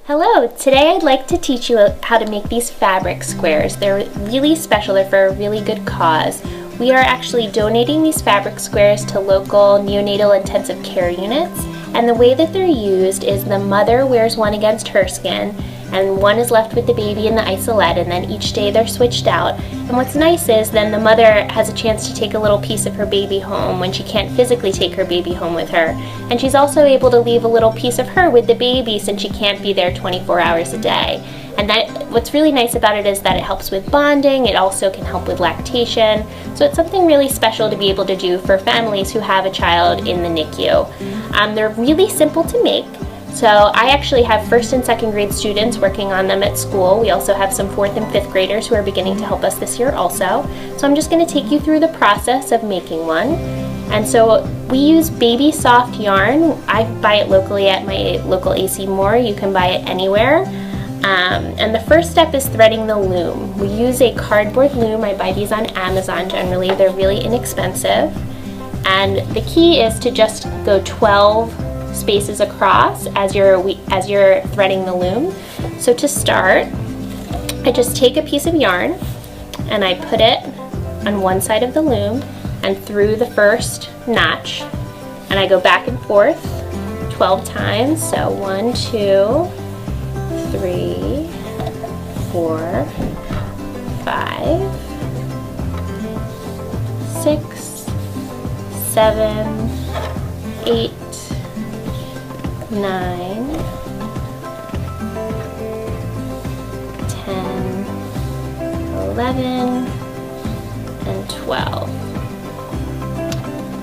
Hello! Today I'd like to teach you how to make these fabric squares. They're really special, they're for a really good cause. We are actually donating these fabric squares to local neonatal intensive care units, and the way that they're used is the mother wears one against her skin and one is left with the baby in the isolette, and then each day they're switched out. And what's nice is then the mother has a chance to take a little piece of her baby home when she can't physically take her baby home with her. And she's also able to leave a little piece of her with the baby since she can't be there 24 hours a day. And what's really nice about it is that it helps with bonding, it also can help with lactation. So it's something really special to be able to do for families who have a child in the NICU. They're really simple to make. So I actually have 1st and 2nd grade students working on them at school. We also have some 4th and 5th graders who are beginning to help us this year also. So I'm just going to take you through the process of making one. And so we use baby soft yarn. I buy it locally at my local AC Moore. You can buy it anywhere. And the first step is threading the loom. We use a cardboard loom. I buy these on Amazon generally. They're really inexpensive. And the key is to just go 12 spaces across as you're threading the loom. So to start, I just take a piece of yarn and I put it on one side of the loom and through the first notch, and I go back and forth 12 times. So 1, 2, 3, 4, 5, 6, 7, 8, 9, 10, 11, and 12.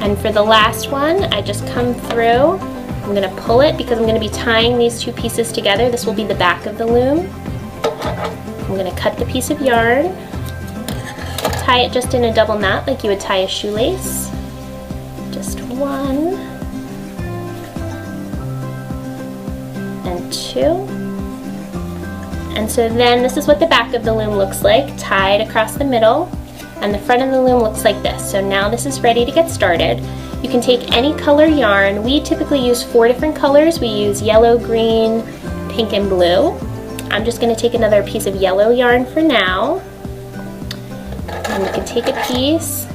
And for the last one, I just come through. I'm going to pull it because I'm going to be tying these two pieces together. This will be the back of the loom. I'm going to cut the piece of yarn, tie it just in a double knot like you would tie a shoelace. Just 1, and 2. And so then this is what the back of the loom looks like, tied across the middle, and the front of the loom looks like this. So now this is ready to get started. You can take any color yarn. We typically use 4 different colors. We use yellow, green, pink, and blue. I'm just going to take another piece of yellow yarn for now. And you can take a piece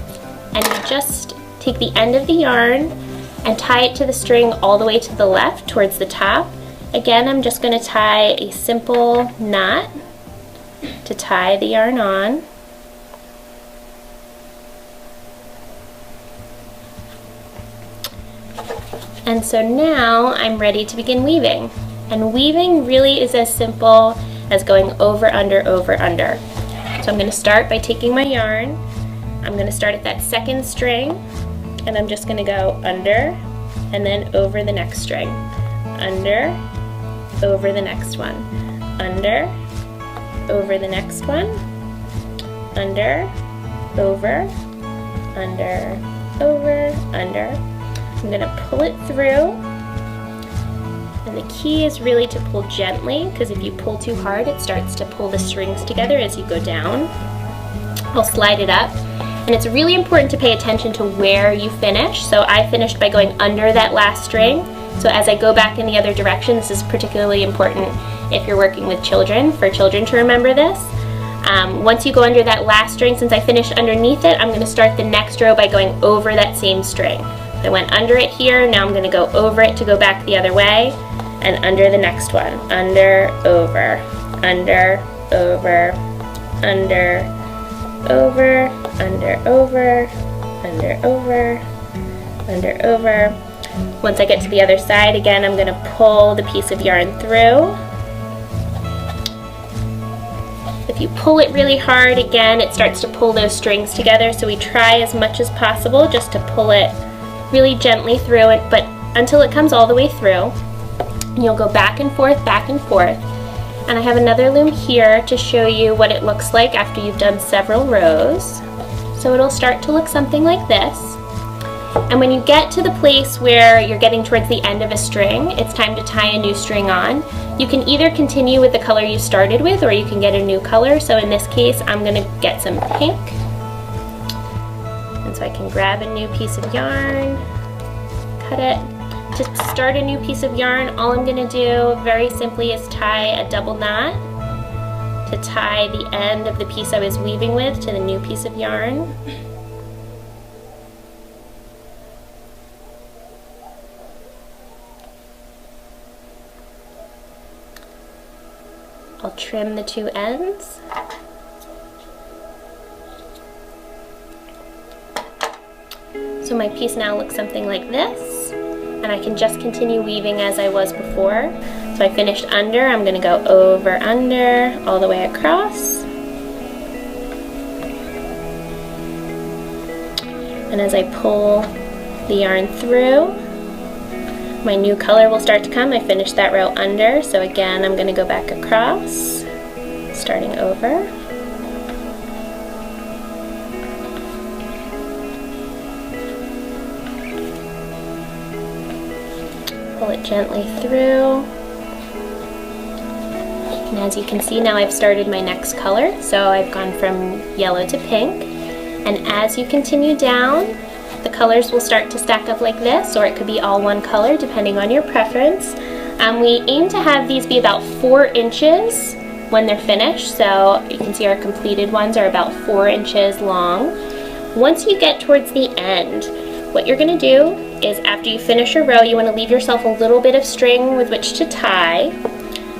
and you just take the end of the yarn and tie it to the string all the way to the left towards the top. Again, I'm just going to tie a simple knot to tie the yarn on. And so now I'm ready to begin weaving. And weaving really is as simple as going over, under, over, under. So I'm going to start by taking my yarn. I'm going to start at that 2nd string, and I'm just going to go under and then over the next string. Under, over the next one, under, over the next one, under, over, under, over, under. I'm going to pull it through, and the key is really to pull gently, because if you pull too hard it starts to pull the strings together as you go down. I'll slide it up, and it's really important to pay attention to where you finish. So I finished by going under that last string. So as I go back in the other direction, this is particularly important if you're working with children, for children to remember this. Once you go under that last string, since I finished underneath it, I'm going to start the next row by going over that same string. I went under it here, now I'm going to go over it to go back the other way, and under the next one. Under, over, under, over, under, over, under, over, under, over, under, over. Once I get to the other side, again, I'm going to pull the piece of yarn through. If you pull it really hard, again, it starts to pull those strings together, so we try as much as possible just to pull it really gently through it, but until it comes all the way through. And you'll go back and forth, and I have another loom here to show you what it looks like after you've done several rows. So it'll start to look something like this. And when you get to the place where you're getting towards the end of a string, it's time to tie a new string on. You can either continue with the color you started with, or you can get a new color. So in this case, I'm going to get some pink. And so I can grab a new piece of yarn, cut it, To start a new piece of yarn, all I'm going to do very simply is tie a double knot to tie the end of the piece I was weaving with to the new piece of yarn. I'll trim the two ends. So my piece now looks something like this, and I can just continue weaving as I was before. So I finished under, I'm going to go over, under, all the way across. And as I pull the yarn through, my new color will start to come. I finished that row under, so again I'm going to go back across, starting over. Pull it gently through. And as you can see, now I've started my next color. So I've gone from yellow to pink. And as you continue down, the colors will start to stack up like this, or it could be all one color depending on your preference. We aim to have these be about 4 inches when they're finished. So you can see our completed ones are about 4 inches long. Once you get towards the end, what you're going to do is after you finish your row, you want to leave yourself a little bit of string with which to tie.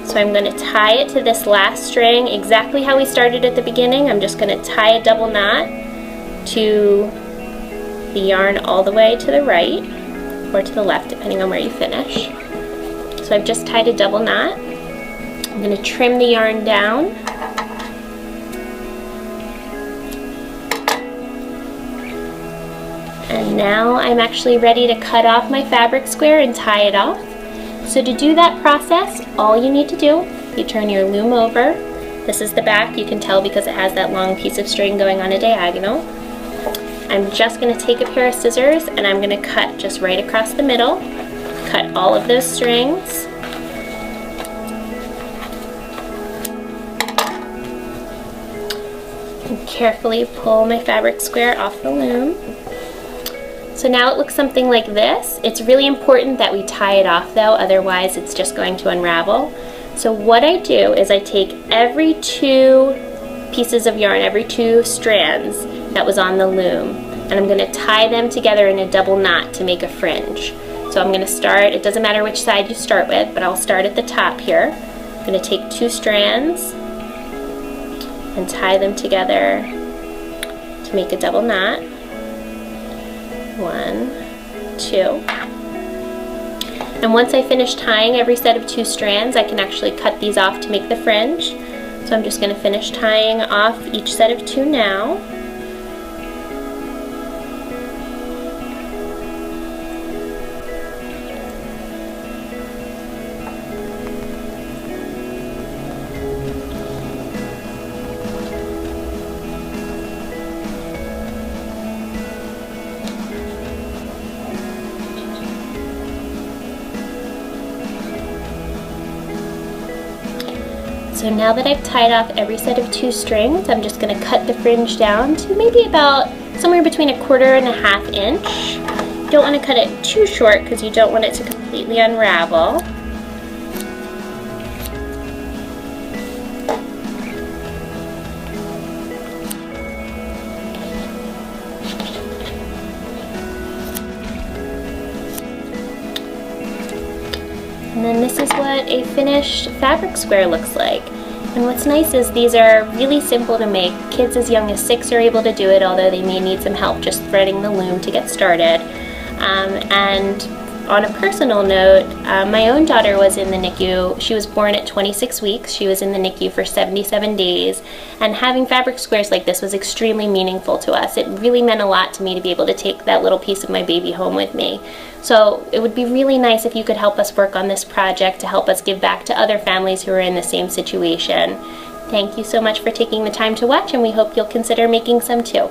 So I'm going to tie it to this last string exactly how we started at the beginning. I'm just going to tie a double knot to the yarn all the way to the right or to the left depending on where you finish. So I've just tied a double knot. I'm going to trim the yarn down. And now I'm actually ready to cut off my fabric square and tie it off. So to do that process, all you need to do, you turn your loom over. This is the back, you can tell because it has that long piece of string going on a diagonal. I'm just going to take a pair of scissors and I'm going to cut just right across the middle. Cut all of those strings. And carefully pull my fabric square off the loom. So now it looks something like this. It's really important that we tie it off though, otherwise it's just going to unravel. So what I do is I take every 2 pieces of yarn, every 2 strands that was on the loom, and I'm going to tie them together in a double knot to make a fringe. So I'm going to start, it doesn't matter which side you start with, but I'll start at the top here. I'm going to take 2 strands and tie them together to make a double knot. 1, 2. And once I finish tying every set of 2 strands, I can actually cut these off to make the fringe. So I'm just going to finish tying off each set of 2 now. So now that I've tied off every set of 2 strings, I'm just going to cut the fringe down to maybe about somewhere between 1/4 and 1/2 inch. You don't want to cut it too short because you don't want it to completely unravel. And then this is what a finished fabric square looks like. And what's nice is these are really simple to make. Kids as young as 6 are able to do it, although they may need some help just threading the loom to get started. And on a personal note, my own daughter was in the NICU. She was born at 26 weeks. She was in the NICU for 77 days. And having fabric squares like this was extremely meaningful to us. It really meant a lot to me to be able to take that little piece of my baby home with me. So it would be really nice if you could help us work on this project to help us give back to other families who are in the same situation. Thank you so much for taking the time to watch, and we hope you'll consider making some too.